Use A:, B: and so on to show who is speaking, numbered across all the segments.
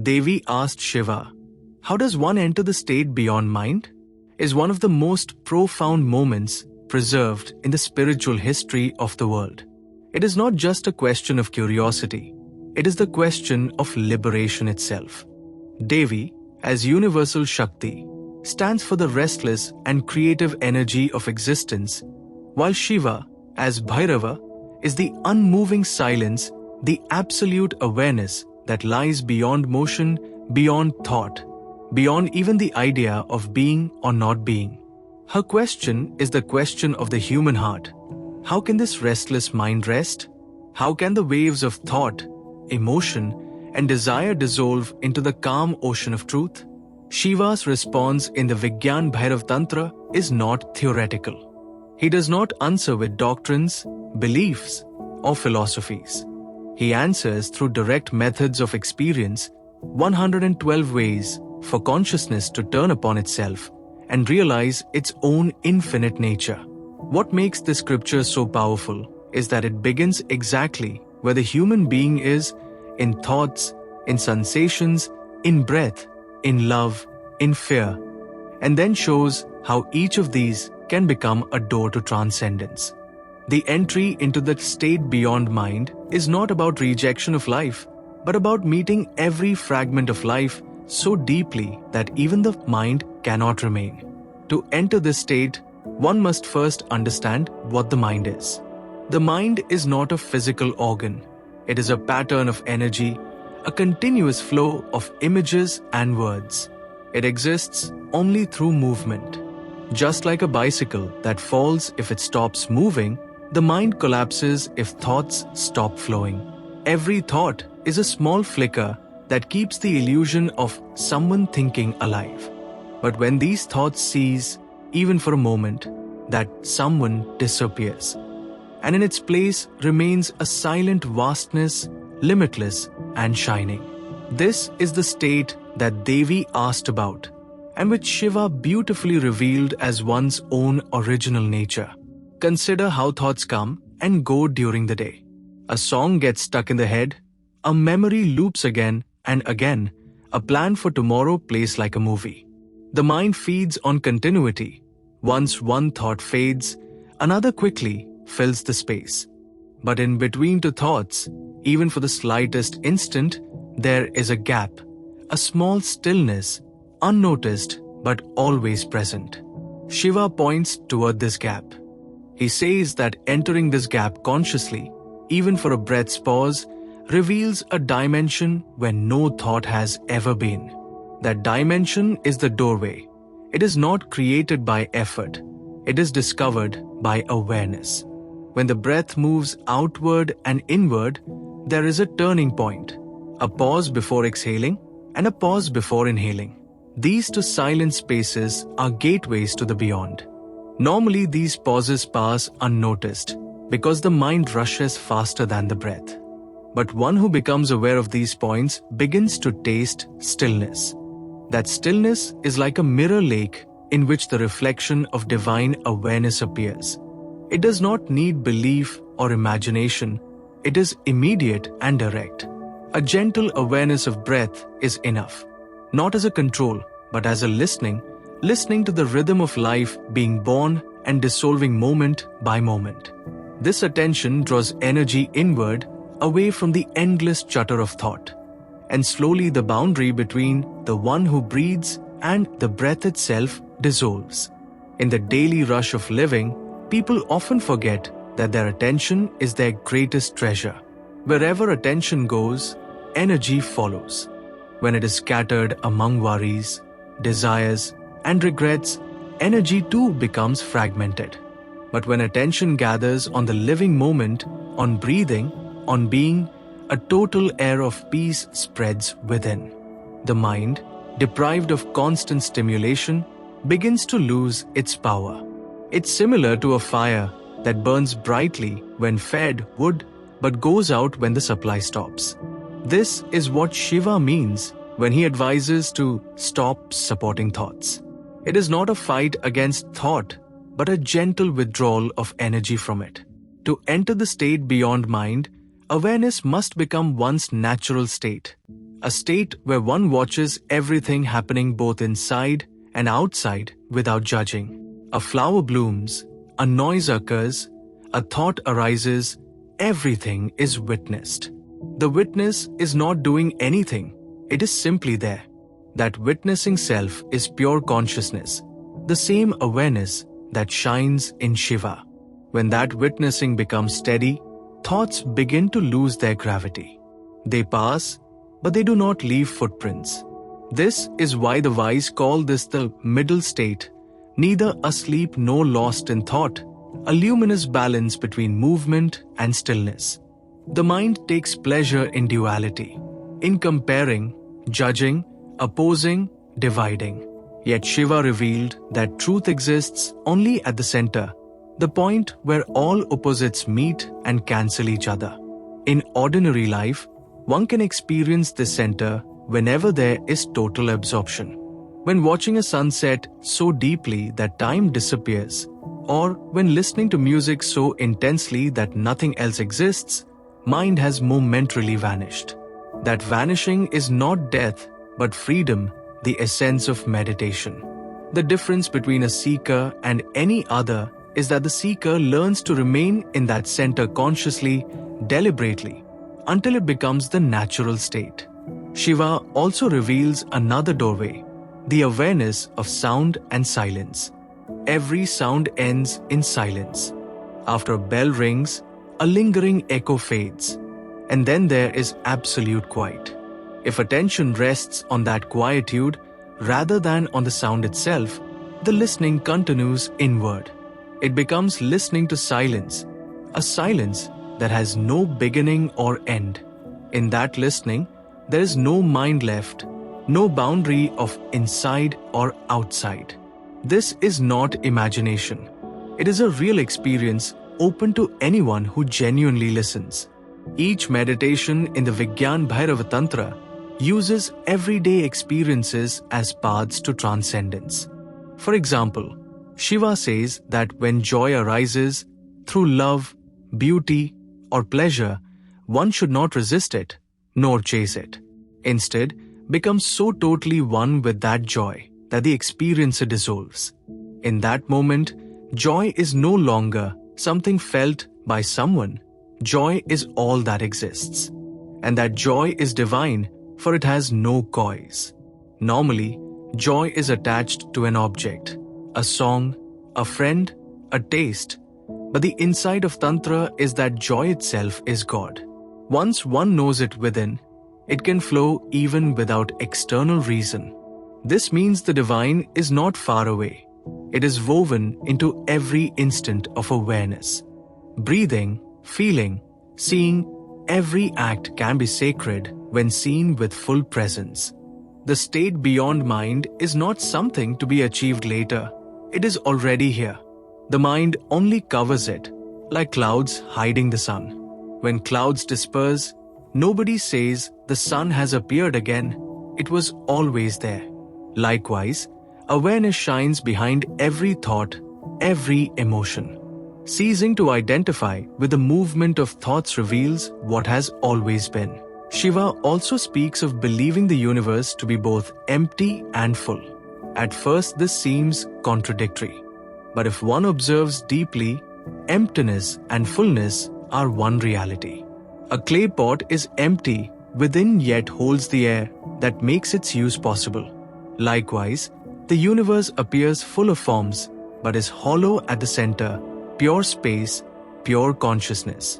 A: Devi asked Shiva, "How does one enter the state beyond mind?" Is one of the most profound moments preserved in the spiritual history of the world. It is not just a question of curiosity, it is the question of liberation itself. Devi, as universal Shakti, stands for the restless and creative energy of existence, while Shiva, as Bhairava, is the unmoving silence, the absolute awareness that lies beyond motion, beyond thought, beyond even the idea of being or not being. Her question is the question of the human heart. How can this restless mind rest? How can the waves of thought, emotion, and desire dissolve into the calm ocean of truth? Shiva's response in the Vigyan Bhairava Tantra is not theoretical. He does not answer with doctrines, beliefs, or philosophies. He answers through direct methods of experience, 112 ways for consciousness to turn upon itself and realize its own infinite nature. What makes this scripture so powerful is that it begins exactly where the human being is, in thoughts, in sensations, in breath, in love, in fear, and then shows how each of these can become a door to transcendence. The entry into the state beyond mind is not about rejection of life, but about meeting every fragment of life so deeply that even the mind cannot remain. To enter this state, one must first understand what the mind is. The mind is not a physical organ. It is a pattern of energy, a continuous flow of images and words. It exists only through movement. Just like a bicycle that falls if it stops moving, the mind collapses if thoughts stop flowing. Every thought is a small flicker that keeps the illusion of someone thinking alive. But when these thoughts cease, even for a moment, that someone disappears, and in its place remains a silent vastness, limitless and shining. This is the state that Devi asked about, and which Shiva beautifully revealed as one's own original nature. Consider how thoughts come and go during the day. A song gets stuck in the head, a memory loops again and again, a plan for tomorrow plays like a movie. The mind feeds on continuity. Once one thought fades, another quickly fills the space. But in between two thoughts, even for the slightest instant, there is a gap, a small stillness, unnoticed but always present. Shiva points toward this gap. He says that entering this gap consciously, even for a breath's pause, reveals a dimension where no thought has ever been. That dimension is the doorway. It is not created by effort. It is discovered by awareness. When the breath moves outward and inward, there is a turning point, a pause before exhaling and a pause before inhaling. These two silent spaces are gateways to the beyond. Normally, these pauses pass unnoticed because the mind rushes faster than the breath. But one who becomes aware of these points begins to taste stillness. That stillness is like a mirror lake in which the reflection of divine awareness appears. It does not need belief or imagination. It is immediate and direct. A gentle awareness of breath is enough, not as a control, but as a listening to the rhythm of life being born and dissolving moment by moment. This attention draws energy inward, away from the endless chatter of thought, and slowly the boundary between the one who breathes and the breath itself dissolves. In the daily rush of living, people often forget that their attention is their greatest treasure. Wherever attention goes, energy follows. When it is scattered among worries, desires, and regrets, energy too becomes fragmented. But when attention gathers on the living moment, on breathing, on being, a total air of peace spreads within. The mind, deprived of constant stimulation, begins to lose its power. It's similar to a fire that burns brightly when fed wood but goes out when the supply stops. This is what Shiva means when he advises to stop supporting thoughts. It is not a fight against thought, but a gentle withdrawal of energy from it. To enter the state beyond mind, awareness must become one's natural state, a state where one watches everything happening both inside and outside without judging. A flower blooms, a noise occurs, a thought arises, everything is witnessed. The witness is not doing anything, it is simply there. That witnessing self is pure consciousness, the same awareness that shines in Shiva. When that witnessing becomes steady, thoughts begin to lose their gravity. They pass, but they do not leave footprints. This is why the wise call this the middle state, neither asleep nor lost in thought, a luminous balance between movement and stillness. The mind takes pleasure in duality, in comparing, judging, opposing, dividing. Yet Shiva revealed that truth exists only at the center, the point where all opposites meet and cancel each other. In ordinary life, one can experience this center whenever there is total absorption. When watching a sunset so deeply that time disappears, or when listening to music so intensely that nothing else exists, mind has momentarily vanished. That vanishing is not death, but freedom, the essence of meditation. The difference between a seeker and any other is that the seeker learns to remain in that center consciously, deliberately, until it becomes the natural state. Shiva also reveals another doorway, the awareness of sound and silence. Every sound ends in silence. After a bell rings, a lingering echo fades, and then there is absolute quiet. If attention rests on that quietude rather than on the sound itself, the listening continues inward. It becomes listening to silence, a silence that has no beginning or end. In that listening, there is no mind left, no boundary of inside or outside. This is not imagination. It is a real experience open to anyone who genuinely listens. Each meditation in the Vigyan Bhairava Tantra uses everyday experiences as paths to transcendence. For example, Shiva says that when joy arises through love, beauty, or pleasure, one should not resist it, nor chase it. Instead, become so totally one with that joy that the experiencer dissolves. In that moment, joy is no longer something felt by someone. Joy is all that exists. And that joy is divine, for it has no cause. Normally, joy is attached to an object, a song, a friend, a taste. But the inside of Tantra is that joy itself is God. Once one knows it within, it can flow even without external reason. This means the divine is not far away. It is woven into every instant of awareness. Breathing, feeling, seeing, every act can be sacred when seen with full presence. The state beyond mind is not something to be achieved later. It is already here. The mind only covers it, like clouds hiding the sun. When clouds disperse, nobody says the sun has appeared again. It was always there. Likewise, awareness shines behind every thought, every emotion. Ceasing to identify with the movement of thoughts reveals what has always been. Shiva also speaks of believing the universe to be both empty and full. At first, this seems contradictory. But if one observes deeply, emptiness and fullness are one reality. A clay pot is empty within yet holds the air that makes its use possible. Likewise, the universe appears full of forms but is hollow at the center, pure space, pure consciousness.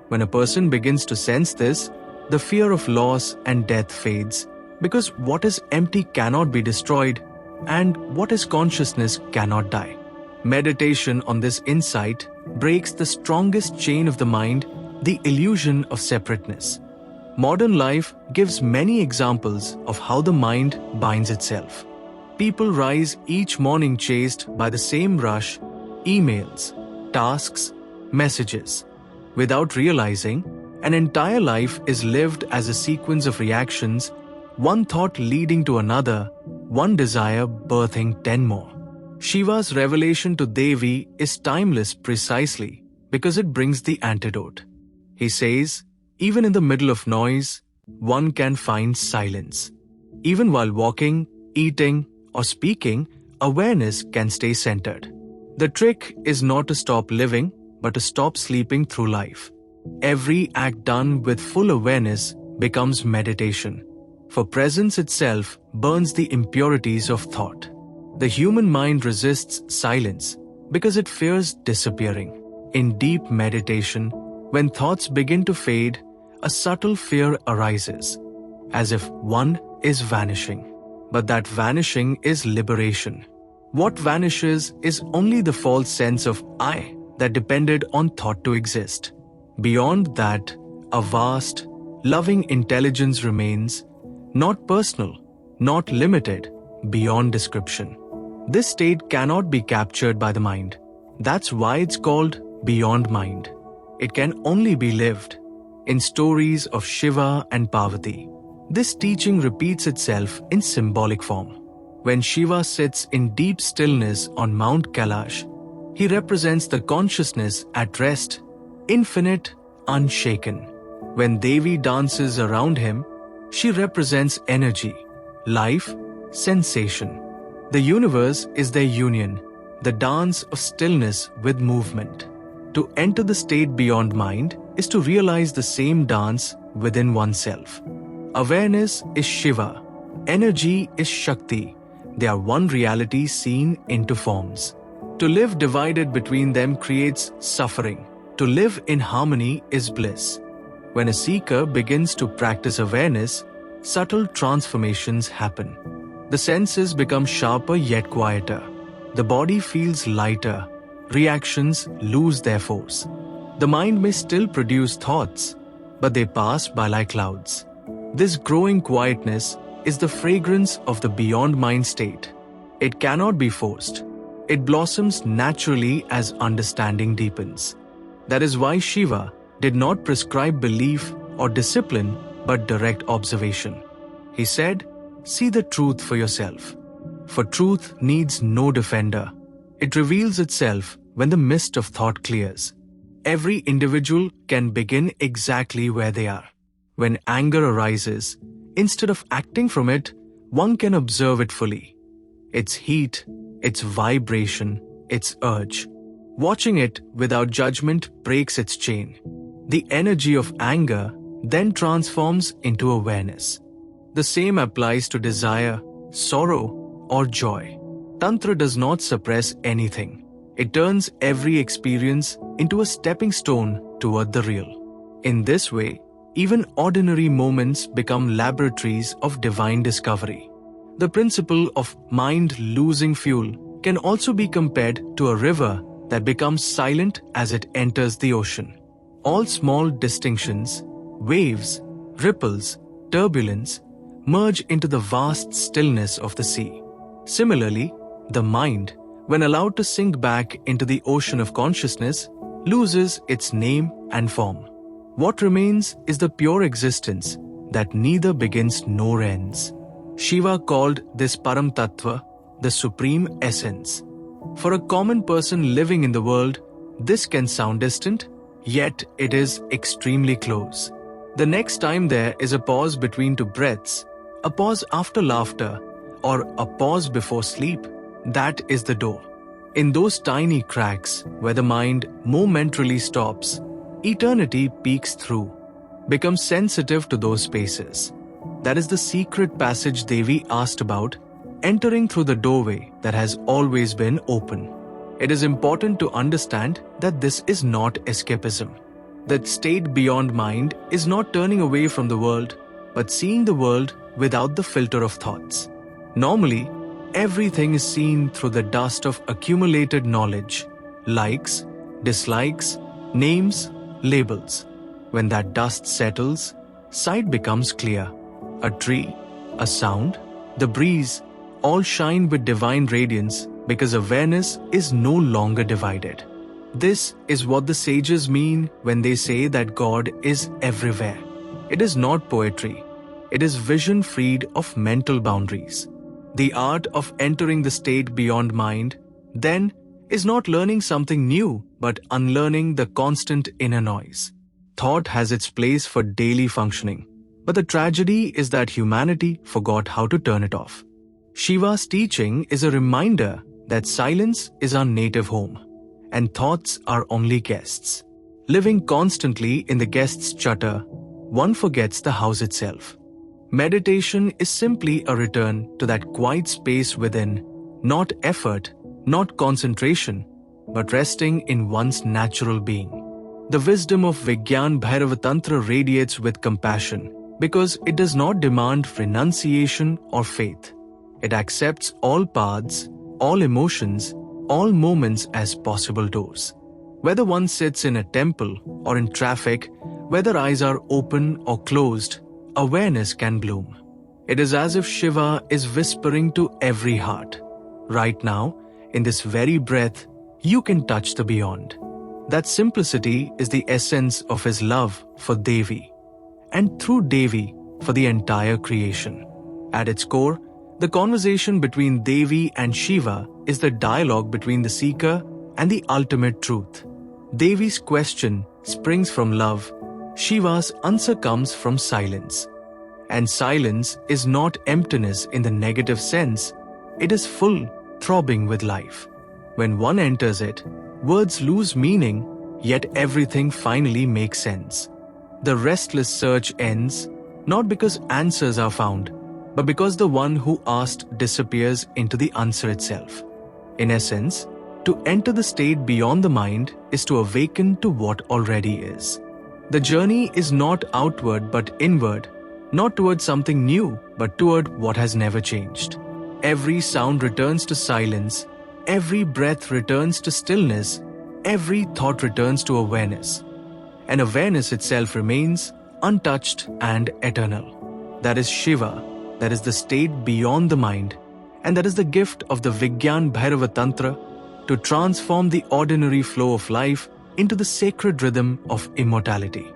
A: When a person begins to sense this, the fear of loss and death fades, because what is empty cannot be destroyed, and what is consciousness cannot die. Meditation on this insight breaks the strongest chain of the mind, the illusion of separateness. Modern life gives many examples of how the mind binds itself. People rise each morning chased by the same rush, emails, tasks, messages. Without realizing, an entire life is lived as a sequence of reactions, one thought leading to another, one desire birthing 10 more. Shiva's revelation to Devi is timeless precisely because it brings the antidote. He says, even in the middle of noise, one can find silence. Even while walking, eating, or speaking, awareness can stay centered. The trick is not to stop living, but to stop sleeping through life. Every act done with full awareness becomes meditation, for presence itself burns the impurities of thought. The human mind resists silence because it fears disappearing. In deep meditation, when thoughts begin to fade, a subtle fear arises, as if one is vanishing. But that vanishing is liberation. What vanishes is only the false sense of I that depended on thought to exist. Beyond that, a vast, loving intelligence remains, not personal, not limited, beyond description. This state cannot be captured by the mind. That's why it's called beyond mind. It can only be lived. In stories of Shiva and Parvati, this teaching repeats itself in symbolic form. When Shiva sits in deep stillness on Mount Kailash, he represents the consciousness at rest, infinite, unshaken. When Devi dances around him, she represents energy, life, sensation. The universe is their union, the dance of stillness with movement. To enter the state beyond mind is to realize the same dance within oneself. Awareness is Shiva, energy is Shakti. They are one reality seen into forms. To live divided between them creates suffering. To live in harmony is bliss. When a seeker begins to practice awareness, subtle transformations happen. The senses become sharper yet quieter. The body feels lighter. Reactions lose their force. The mind may still produce thoughts, but they pass by like clouds. This growing quietness is the fragrance of the beyond mind state. It cannot be forced. It blossoms naturally as understanding deepens. That is why Shiva did not prescribe belief or discipline but direct observation. He said, "See the truth for yourself." For truth needs no defender. It reveals itself when the mist of thought clears. Every individual can begin exactly where they are. When anger arises, instead of acting from it, one can observe it fully. Its heat, its vibration, its urge. Watching it without judgment breaks its chain. The energy of anger then transforms into awareness. The same applies to desire, sorrow, or joy. Tantra does not suppress anything. It turns every experience into a stepping stone toward the real. In this way, even ordinary moments become laboratories of divine discovery. The principle of mind losing fuel can also be compared to a river that becomes silent as it enters the ocean. All small distinctions, waves, ripples, turbulence, merge into the vast stillness of the sea. Similarly, the mind, when allowed to sink back into the ocean of consciousness, loses its name and form. What remains is the pure existence that neither begins nor ends. Shiva called this Param Tattva the Supreme Essence. For a common person living in the world, this can sound distant, yet it is extremely close. The next time there is a pause between two breaths, a pause after laughter, or a pause before sleep, that is the door. In those tiny cracks where the mind momentarily stops, eternity peeks through, becomes sensitive to those spaces. That is the secret passage Devi asked about, entering through the doorway that has always been open. It is important to understand that this is not escapism. That state beyond mind is not turning away from the world, but seeing the world without the filter of thoughts. Normally, everything is seen through the dust of accumulated knowledge, likes, dislikes, names, labels. When that dust settles, sight becomes clear. A tree, a sound, the breeze, all shine with divine radiance because awareness is no longer divided. This is what the sages mean when they say that God is everywhere. It is not poetry. It is vision freed of mental boundaries. The art of entering the state beyond mind, then, is not learning something new, but unlearning the constant inner noise. Thought has its place for daily functioning, But the tragedy is that humanity forgot how to turn it off. Shiva's teaching is a reminder that silence is our native home, and thoughts are only guests. Living constantly in the guest's chatter, one forgets the house itself. Meditation is simply a return to that quiet space within, not effort, not concentration, but resting in one's natural being. The wisdom of Vigyan Bhairava Tantra radiates with compassion because it does not demand renunciation or faith. It accepts all paths, all emotions, all moments as possible doors. Whether one sits in a temple or in traffic, whether eyes are open or closed, awareness can bloom. It is as if Shiva is whispering to every heart, right now, in this very breath, you can touch the beyond. That simplicity is the essence of his love for Devi, and through Devi, for the entire creation. At its core, the conversation between Devi and Shiva is the dialogue between the seeker and the ultimate truth. Devi's question springs from love, Shiva's answer comes from silence. And silence is not emptiness in the negative sense, it is full, throbbing with life. When one enters it, words lose meaning, yet everything finally makes sense. The restless search ends, not because answers are found, but because the one who asked disappears into the answer itself. In essence, to enter the state beyond the mind is to awaken to what already is. The journey is not outward but inward, not towards something new, but toward what has never changed. Every sound returns to silence, every breath returns to stillness, every thought returns to awareness. And awareness itself remains untouched and eternal. That is Shiva, that is the state beyond the mind, and that is the gift of the Vigyan Bhairava Tantra to transform the ordinary flow of life into the sacred rhythm of immortality.